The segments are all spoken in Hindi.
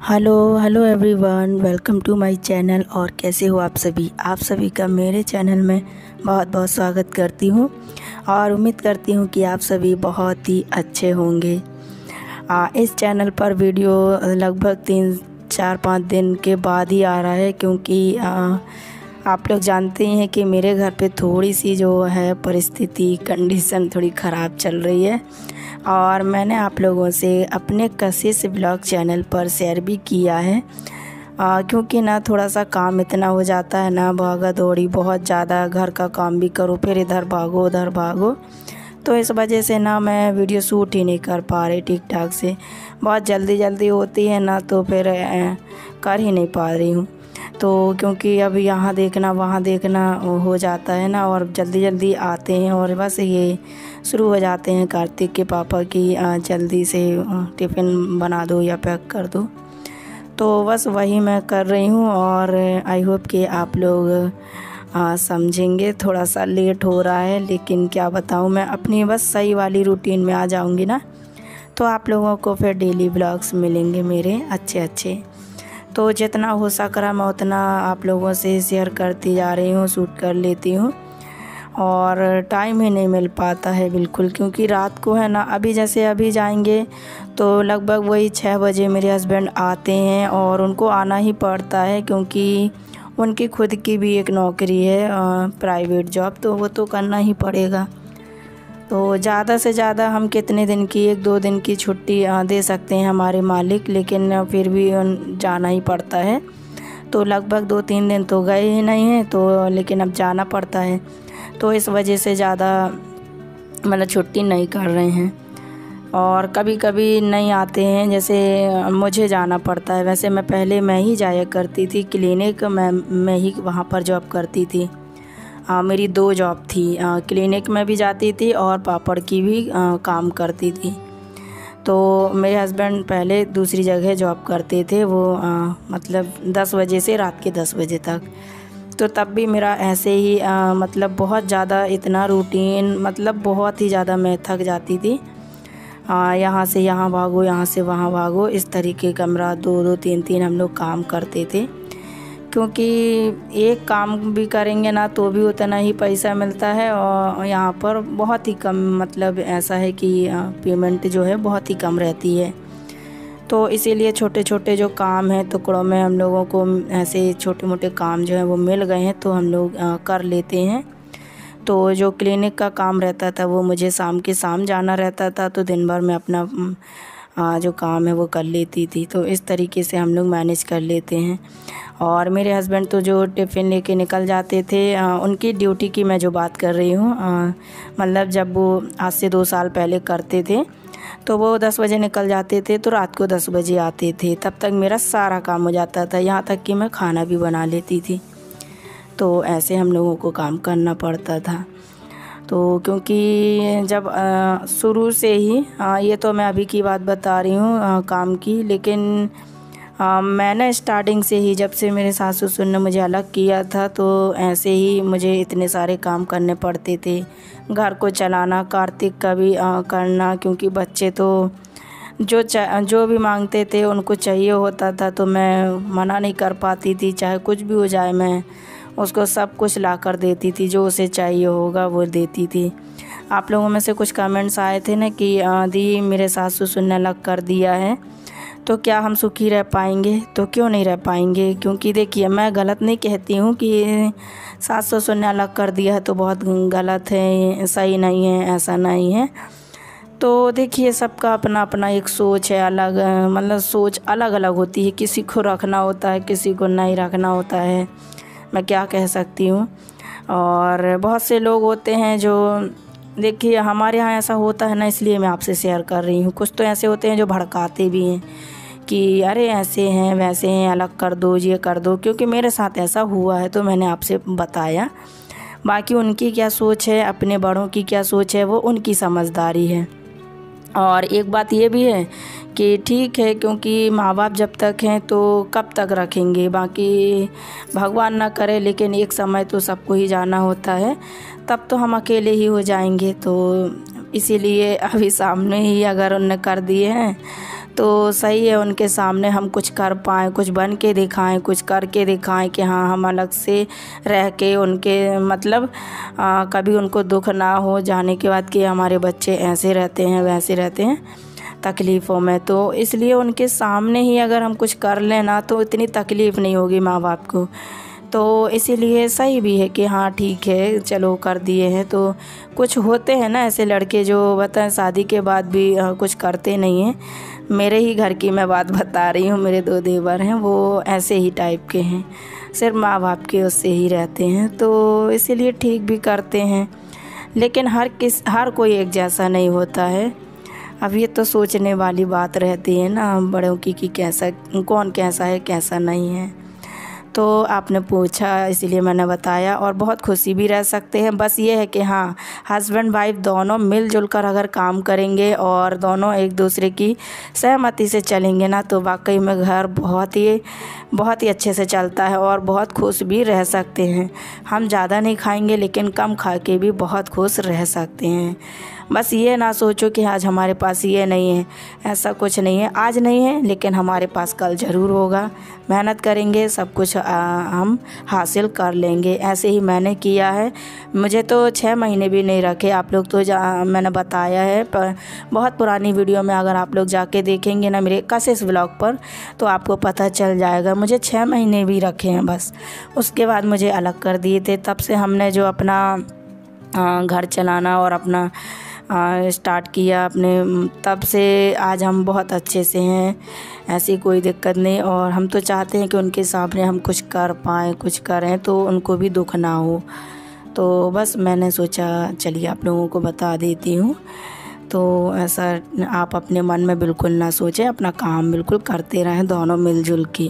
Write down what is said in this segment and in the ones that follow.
Hello hello everyone, welcome to my channel. और कैसे हो आप सभी का मेरे चैनल में बहुत बहुत स्वागत करती हूँ और उम्मीद करती हूँ कि आप सभी बहुत ही अच्छे होंगे। इस चैनल पर वीडियो लगभग 3-4-5 दिन के बाद ही आ रहा है, क्योंकि आप लोग जानते हैं कि मेरे घर पे थोड़ी सी जो है परिस्थिति कंडीशन थोड़ी ख़राब चल रही है। और मैंने आप लोगों से अपने कशिश ब्लॉग चैनल पर शेयर भी किया है, क्योंकि ना थोड़ा सा काम इतना हो जाता है ना, भागा दौड़ी बहुत ज़्यादा, घर का काम भी करो फिर इधर भागो उधर भागो, तो इस वजह से ना मैं वीडियो शूट ही नहीं कर पा रही ठीक ठाक से। बहुत जल्दी होती है ना, तो फिर कर ही नहीं पा रही हूँ। तो क्योंकि अब यहाँ देखना वहाँ देखना हो जाता है ना, और जल्दी आते हैं और बस ये शुरू हो जाते हैं कार्तिक के पापा की जल्दी से टिफ़िन बना दो या पैक कर दो। तो बस वही मैं कर रही हूँ और आई होप कि आप लोग समझेंगे। थोड़ा सा लेट हो रहा है, लेकिन क्या बताऊँ, मैं अपनी बस सही वाली रूटीन में आ जाऊँगी ना, तो आप लोगों को फिर डेली ब्लॉग्स मिलेंगे मेरे अच्छे। तो जितना हो सक रहा मैं उतना आप लोगों से शेयर करती जा रही हूँ, शूट कर लेती हूँ। और टाइम ही नहीं मिल पाता है बिल्कुल, क्योंकि रात को है ना, अभी जाएंगे तो लगभग वही 6 बजे मेरे हस्बैंड आते हैं, और उनको आना ही पड़ता है क्योंकि उनकी खुद की भी एक नौकरी है, प्राइवेट जॉब, तो वो तो करना ही पड़ेगा। तो ज़्यादा से ज़्यादा हम कितने दिन की 1-2 दिन की छुट्टी दे सकते हैं हमारे मालिक, लेकिन फिर भी जाना ही पड़ता है। तो लगभग 2-3 दिन तो गए ही नहीं हैं, तो लेकिन अब जाना पड़ता है, तो इस वजह से ज़्यादा मतलब छुट्टी नहीं कर रहे हैं। और कभी नहीं आते हैं, जैसे मुझे जाना पड़ता है। वैसे मैं ही जाया करती थी क्लिनिक, मैं ही वहाँ पर जॉब करती थी। मेरी 2 जॉब थी, क्लिनिक में भी जाती थी और पापड़ की भी काम करती थी। तो मेरे हस्बैंड पहले दूसरी जगह जॉब करते थे, वो मतलब 10 बजे से रात के 10 बजे तक। तो तब भी मेरा ऐसे ही मतलब बहुत ज़्यादा इतना रूटीन, मतलब बहुत ही ज़्यादा मैं थक जाती थी। यहाँ से यहाँ भागो, यहाँ से वहाँ भागो, इस तरीके का मेरा 2-2 3-3 हम लोग काम करते थे। क्योंकि एक काम भी करेंगे ना तो भी उतना ही पैसा मिलता है, और यहाँ पर बहुत ही कम, मतलब ऐसा है कि पेमेंट जो है बहुत ही कम रहती है। तो इसीलिए छोटे जो काम हैं टुकड़ों में हम लोगों को ऐसे छोटे मोटे काम जो है वो मिल गए हैं, तो हम लोग कर लेते हैं। तो जो क्लिनिक का काम रहता था वो मुझे शाम के शाम जाना रहता था, तो दिन भर में अपना जो काम है वो कर लेती थी। तो इस तरीके से हम लोग मैनेज कर लेते हैं। और मेरे हस्बैंड तो जो टिफ़िन लेके निकल जाते थे, उनकी ड्यूटी की मैं जो बात कर रही हूँ, मतलब जब वो आज से 2 साल पहले करते थे, तो वो 10 बजे निकल जाते थे, तो रात को 10 बजे आते थे। तब तक मेरा सारा काम हो जाता था, यहाँ तक कि मैं खाना भी बना लेती थी। तो ऐसे हम लोगों को काम करना पड़ता था। तो क्योंकि जब शुरू से ही ये तो मैं अभी की बात बता रही हूँ काम की, लेकिन मैंने स्टार्टिंग से ही, जब से मेरे सास ससुर ने मुझे अलग किया था, तो ऐसे ही मुझे इतने सारे काम करने पड़ते थे। घर को चलाना, कार्तिक का भी करना, क्योंकि बच्चे तो जो भी मांगते थे उनको चाहिए होता था, तो मैं मना नहीं कर पाती थी। चाहे कुछ भी हो जाए, मैं उसको सब कुछ ला कर देती थी, जो उसे चाहिए होगा वो देती थी। आप लोगों में से कुछ कमेंट्स आए थे ना कि दी मेरे सास ससुर ने अलग कर दिया है, तो क्या हम सुखी रह पाएंगे? तो क्यों नहीं रह पाएंगे, क्योंकि देखिए, मैं गलत नहीं कहती हूँ कि सास ससुर ने अलग कर दिया है तो बहुत गलत है, सही नहीं है, ऐसा नहीं है। तो देखिए, सबका अपना अपना एक सोच है, अलग मतलब सोच अलग अलग होती है। किसी को रखना होता है, किसी को नहीं रखना होता है, मैं क्या कह सकती हूँ। और बहुत से लोग होते हैं जो, देखिए हमारे यहाँ ऐसा होता है ना, इसलिए मैं आपसे शेयर कर रही हूँ। कुछ तो ऐसे होते हैं जो भड़काते भी हैं कि अरे ऐसे हैं वैसे हैं, अलग कर दो, ये कर दो। क्योंकि मेरे साथ ऐसा हुआ है तो मैंने आपसे बताया। बाकी उनकी क्या सोच है, अपने बड़ों की क्या सोच है, वो उनकी समझदारी है। और एक बात ये भी है कि ठीक है, क्योंकि माँ बाप जब तक हैं तो कब तक रखेंगे, बाकी भगवान ना करे, लेकिन एक समय तो सबको ही जाना होता है, तब तो हम अकेले ही हो जाएंगे। तो इसीलिए अभी सामने ही अगर उनने कर दिए हैं तो सही है उनके सामने हम कुछ कर पाएँ, कुछ बन के दिखाएँ, कुछ करके दिखाएँ कि हाँ हम अलग से रह के उनके मतलब कभी उनको दुख ना हो जाने के बाद कि हमारे बच्चे ऐसे रहते हैं वैसे रहते हैं तकलीफ़ों में। तो इसलिए उनके सामने ही अगर हम कुछ कर लें ना तो इतनी तकलीफ़ नहीं होगी माँ बाप को। तो इसीलिए सही भी है कि हाँ ठीक है चलो कर दिए हैं। तो कुछ होते हैं ना ऐसे लड़के जो बताएं शादी के बाद भी कुछ करते नहीं हैं। मेरे ही घर की मैं बात बता रही हूँ, मेरे 2 देवर हैं, वो ऐसे ही टाइप के हैं, सिर्फ माँ बाप के उससे ही रहते हैं। तो इसीलिए ठीक भी करते हैं, लेकिन हर कोई एक जैसा नहीं होता है। अब ये तो सोचने वाली बात रहती है ना बड़ों की कि कैसा कौन कैसा है कैसा नहीं है। तो आपने पूछा इसीलिए मैंने बताया, और बहुत खुशी भी रह सकते हैं। बस ये है कि हाँ हस्बैंड वाइफ दोनों मिलजुल कर अगर काम करेंगे और दोनों एक दूसरे की सहमति से चलेंगे ना तो वाकई में घर बहुत ही अच्छे से चलता है और बहुत खुश भी रह सकते हैं। हम ज़्यादा नहीं खाएंगे लेकिन कम खा के भी बहुत खुश रह सकते हैं। बस ये ना सोचो कि आज हमारे पास ये नहीं है, ऐसा कुछ नहीं है। आज नहीं है लेकिन हमारे पास कल ज़रूर होगा। मेहनत करेंगे सब कुछ हम हासिल कर लेंगे। ऐसे ही मैंने किया है। मुझे तो 6 महीने भी नहीं रखे। आप लोग तो मैंने बताया है पर बहुत पुरानी वीडियो में अगर आप लोग जाके देखेंगे ना मेरे कशिश व्लॉग पर तो आपको पता चल जाएगा। मुझे 6 महीने भी रखे हैं बस, उसके बाद मुझे अलग कर दिए थे। तब से हमने जो अपना घर चलाना और अपना स्टार्ट किया अपने, तब से आज हम बहुत अच्छे से हैं, ऐसी कोई दिक्कत नहीं। और हम तो चाहते हैं कि उनके सामने हम कुछ कर पाएँ, कुछ करें तो उनको भी दुख ना हो। तो बस मैंने सोचा चलिए आप लोगों को बता देती हूँ। तो ऐसा आप अपने मन में बिल्कुल ना सोचें, अपना काम बिल्कुल करते रहें दोनों मिलजुल के।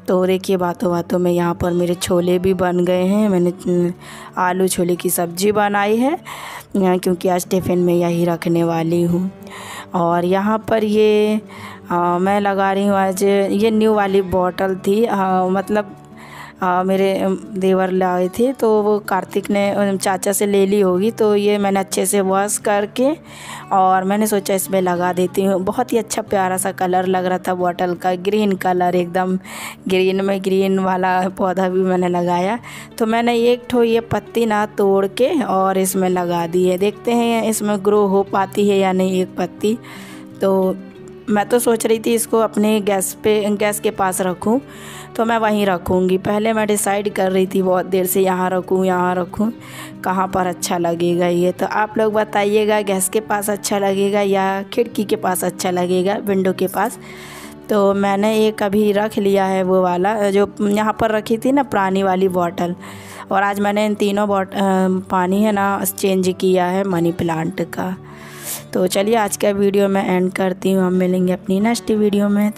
तो देखिए बातों बातों में यहाँ पर मेरे छोले भी बन गए हैं। मैंने आलू छोले की सब्ज़ी बनाई है क्योंकि आज टिफ़िन में यही रखने वाली हूँ। और यहाँ पर ये मैं लगा रही हूँ आज ये न्यू वाली बॉटल थी, मतलब मेरे देवर लाए थे तो वो कार्तिक ने चाचा से ले ली होगी। तो ये मैंने अच्छे से वॉश करके और मैंने सोचा इसमें लगा देती हूँ। बहुत ही अच्छा प्यारा सा कलर लग रहा था बॉटल का, ग्रीन कलर, एकदम ग्रीन में ग्रीन वाला पौधा भी मैंने लगाया। तो मैंने एक ठो ये पत्ती ना तोड़ के और इसमें लगा दी है। देखते हैं इसमें ग्रो हो पाती है या नहीं एक पत्ती। तो मैं तो सोच रही थी इसको अपने गैस के पास रखूं, तो मैं वहीं रखूंगी। पहले मैं डिसाइड कर रही थी बहुत देर से यहाँ रखूं कहाँ पर अच्छा लगेगा ये। तो आप लोग बताइएगा गैस के पास अच्छा लगेगा या खिड़की के पास अच्छा लगेगा, विंडो के पास। तो मैंने एक अभी रख लिया है वो वाला जो यहाँ पर रखी थी ना पुरानी वाली बॉटल। और आज मैंने इन तीनों पानी है ना चेंज किया है मनी प्लांट का। तो चलिए आज का वीडियो मैं एंड करती हूँ। हम मिलेंगे अपनी नेक्स्ट वीडियो में।